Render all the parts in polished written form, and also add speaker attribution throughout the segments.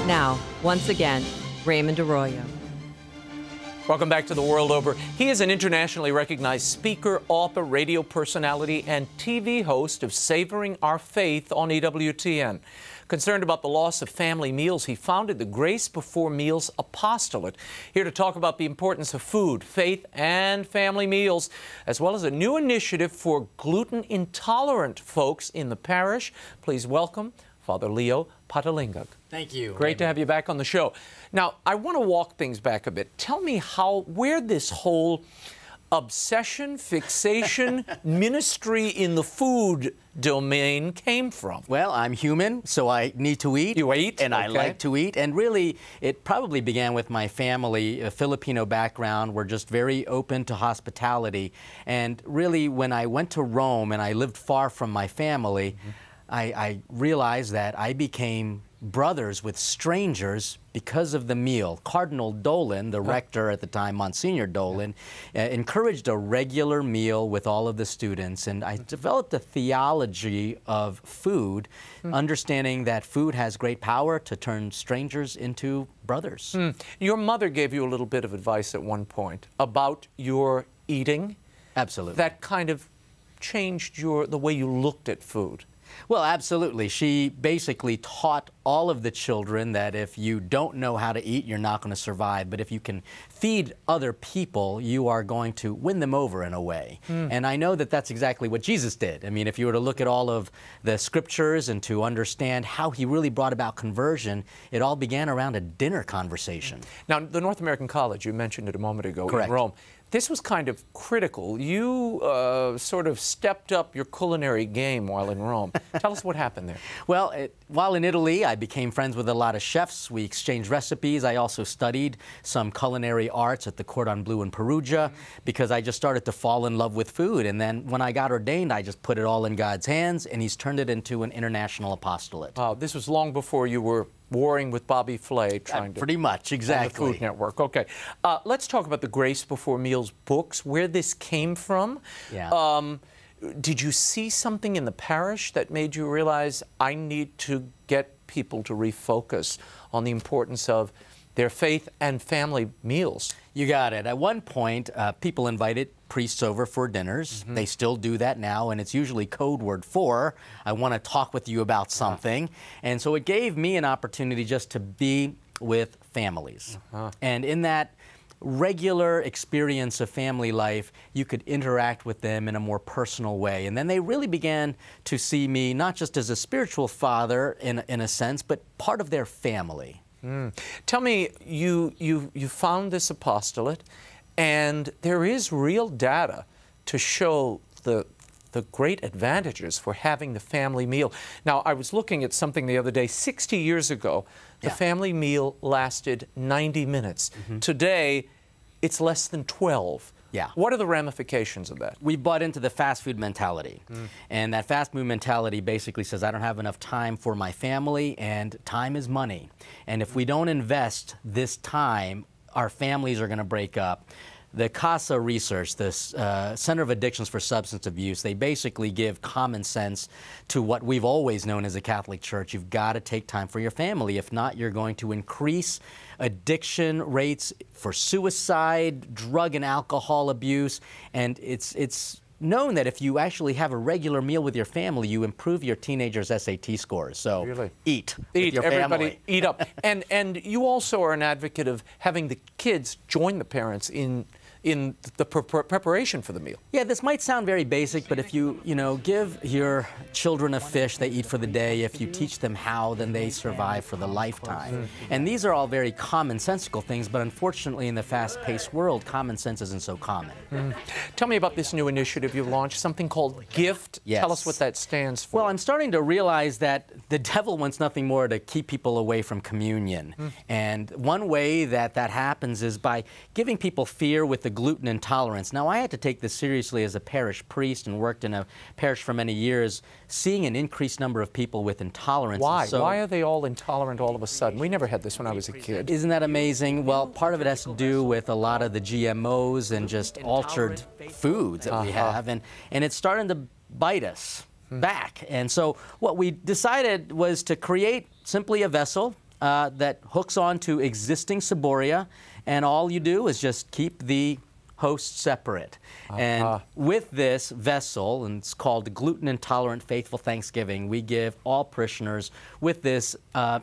Speaker 1: Now, once again, Raymond Arroyo.
Speaker 2: Welcome back to The World Over. He is an internationally recognized speaker, author, radio personality, and TV host of Savoring Our Faith on EWTN. Concerned about the loss of family meals, he founded the Grace Before Meals Apostolate. Here to talk about the importance of food, faith, and family meals, as well as a new initiative for gluten-intolerant folks in the parish. Please welcome Father Leo Patalinghug.
Speaker 3: Thank you.
Speaker 2: Great to have you back on the show. Now, I want to walk things back a bit. Tell me where this whole obsession, fixation, ministry in the food domain came from.
Speaker 3: Well, I'm human, so I need to eat.
Speaker 2: You eat?
Speaker 3: And I like to eat. And really, it probably began with my family, a Filipino background. We're just very open to hospitality. And really, when I went to Rome and I lived far from my family, I realized that I became brothers with strangers because of the meal. Cardinal Dolan, the rector at the time, Monsignor Dolan, encouraged a regular meal with all of the students. And I developed a theology of food, understanding that food has great power to turn strangers into brothers.
Speaker 2: Your mother gave you a little bit of advice at one point about your eating.
Speaker 3: Absolutely.
Speaker 2: That kind of changed the way you looked at food.
Speaker 3: Well, absolutely. She basically taught all of the children that if you don't know how to eat, you're not going to survive. But if you can feed other people, you are going to win them over in a way. And I know that that's exactly what Jesus did. I mean, if you were to look at all of the scriptures and to understand how he really brought about conversion, it all began around a dinner conversation.
Speaker 2: Now, the North American College, you mentioned it a moment ago,
Speaker 3: Correct.
Speaker 2: in Rome. This was kind of critical. You sort of stepped up your culinary game while in Rome. Tell us what happened there.
Speaker 3: Well, while in Italy, I became friends with a lot of chefs. We exchanged recipes. I also studied some culinary arts at the Cordon Bleu in Perugia because I just started to fall in love with food. And then when I got ordained, I just put it all in God's hands, and he's turned it into an international apostolate.
Speaker 2: This was long before you were warring with Bobby Flay, trying to...
Speaker 3: Pretty much, exactly.
Speaker 2: On the Food Network. Okay. Let's talk about the Grace Before Meals books, where this came from.
Speaker 3: Yeah.
Speaker 2: Did you see something in the parish that made you realize I need to get people to refocus on the importance of their faith and family meals?
Speaker 3: You got it. At one point, people invited priests over for dinners. They still do that now, and it's usually code word for, I want to talk with you about something. And so it gave me an opportunity just to be with families. And in that regular experience of family life, you could interact with them in a more personal way. And then they really began to see me not just as a spiritual father in a sense, but part of their family.
Speaker 2: Tell me, you found this apostolate, and there is real data to show the great advantages for having the family meal. Now, I was looking at something the other day. 60 years ago, the family meal lasted 90 minutes. Today, it's less than 12.
Speaker 3: Yeah.
Speaker 2: What are the ramifications of that?
Speaker 3: We bought into the fast food mentality. And that fast food mentality basically says, I don't have enough time for my family, and time is money. And if we don't invest this time, our families are going to break up. The CASA research, the Center of Addictions for Substance Abuse, they basically give common sense to what we've always known as a Catholic Church. You've got to take time for your family. If not, you're going to increase addiction rates for suicide, drug and alcohol abuse, and it's known that if you actually have a regular meal with your family, you improve your teenagers' SAT scores. So
Speaker 2: really?
Speaker 3: Eat
Speaker 2: with your
Speaker 3: everybody
Speaker 2: family. Eat up. And you also are an advocate of having the kids join the parents in the preparation for the meal.
Speaker 3: Yeah, this might sound very basic, but if you give your children a fish they eat for the day, if you teach them how, then they survive for the lifetime. And these are all very commonsensical things, but unfortunately in the fast-paced world, common sense isn't so common.
Speaker 2: Tell me about this new initiative you've launched, something called GIFT.
Speaker 3: Yes.
Speaker 2: Tell us what that stands for.
Speaker 3: Well, I'm starting to realize that the devil wants nothing more to keep people away from communion. And one way that happens is by giving people fear with the gluten intolerance. Now, I had to take this seriously as a parish priest and worked in a parish for many years, seeing an increased number of people with intolerance.
Speaker 2: Why?
Speaker 3: So,
Speaker 2: why are they all intolerant all of a sudden? We never had this when I was a kid.
Speaker 3: Isn't that amazing? Well, part of it has to do with a lot of the GMOs and just altered foods that we have, and it's starting to bite us back. And so what we decided was to create simply a vessel that hooks onto existing ciboria, and all you do is just keep the host separate. And with this vessel, and it's called gluten-intolerant faithful Thanksgiving, we give all parishioners with this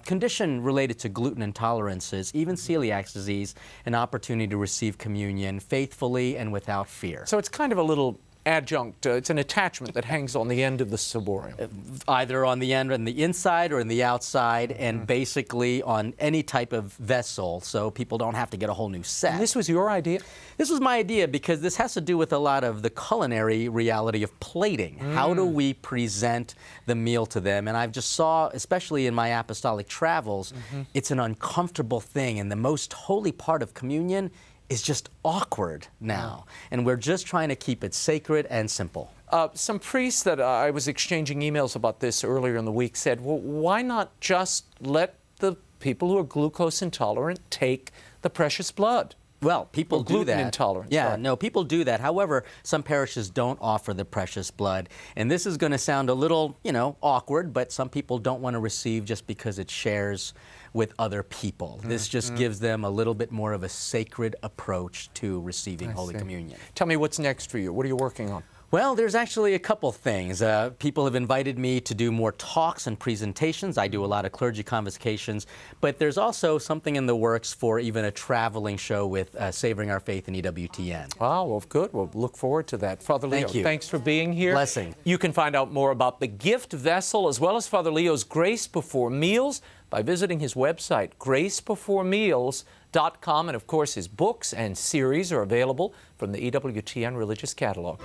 Speaker 3: condition related to gluten intolerances, even celiac disease, an opportunity to receive communion faithfully and without fear.
Speaker 2: So it's kind of a little adjunct, it's an attachment that hangs on the end of the ciborium.
Speaker 3: Either on the end, on the inside or in the outside, and basically on any type of vessel, so people don't have to get a whole new set.
Speaker 2: And this was your idea?
Speaker 3: This was my idea because this has to do with a lot of the culinary reality of plating. How do we present the meal to them? And I've just saw, especially in my apostolic travels, it's an uncomfortable thing, and the most holy part of communion is just awkward now. And we're just trying to keep it sacred and simple.
Speaker 2: Some priests that I was exchanging emails about this earlier in the week said, well, why not just let the people who are glucose intolerant take the precious blood?
Speaker 3: Well, people do that.
Speaker 2: Gluten intolerance.
Speaker 3: Yeah,
Speaker 2: right.
Speaker 3: no, people do that. However, some parishes don't offer the precious blood. And this is going to sound a little, you know, awkward, but some people don't want to receive just because it shares with other people. This just gives them a little bit more of a sacred approach to receiving Holy Communion.
Speaker 2: Tell me what's next for you. What are you working on?
Speaker 3: Well, there's actually a couple things. People have invited me to do more talks and presentations. I do a lot of clergy convocations, but there's also something in the works for even a traveling show with Savoring Our Faith in EWTN.
Speaker 2: Oh, well, good. We'll look forward to that. Father Leo,
Speaker 3: Thank you.
Speaker 2: Thanks for being here.
Speaker 3: Blessing.
Speaker 2: You can find out more about the gift vessel as well as Father Leo's Grace Before Meals by visiting his website, gracebeforemeals.com. And, of course, his books and series are available from the EWTN Religious Catalog.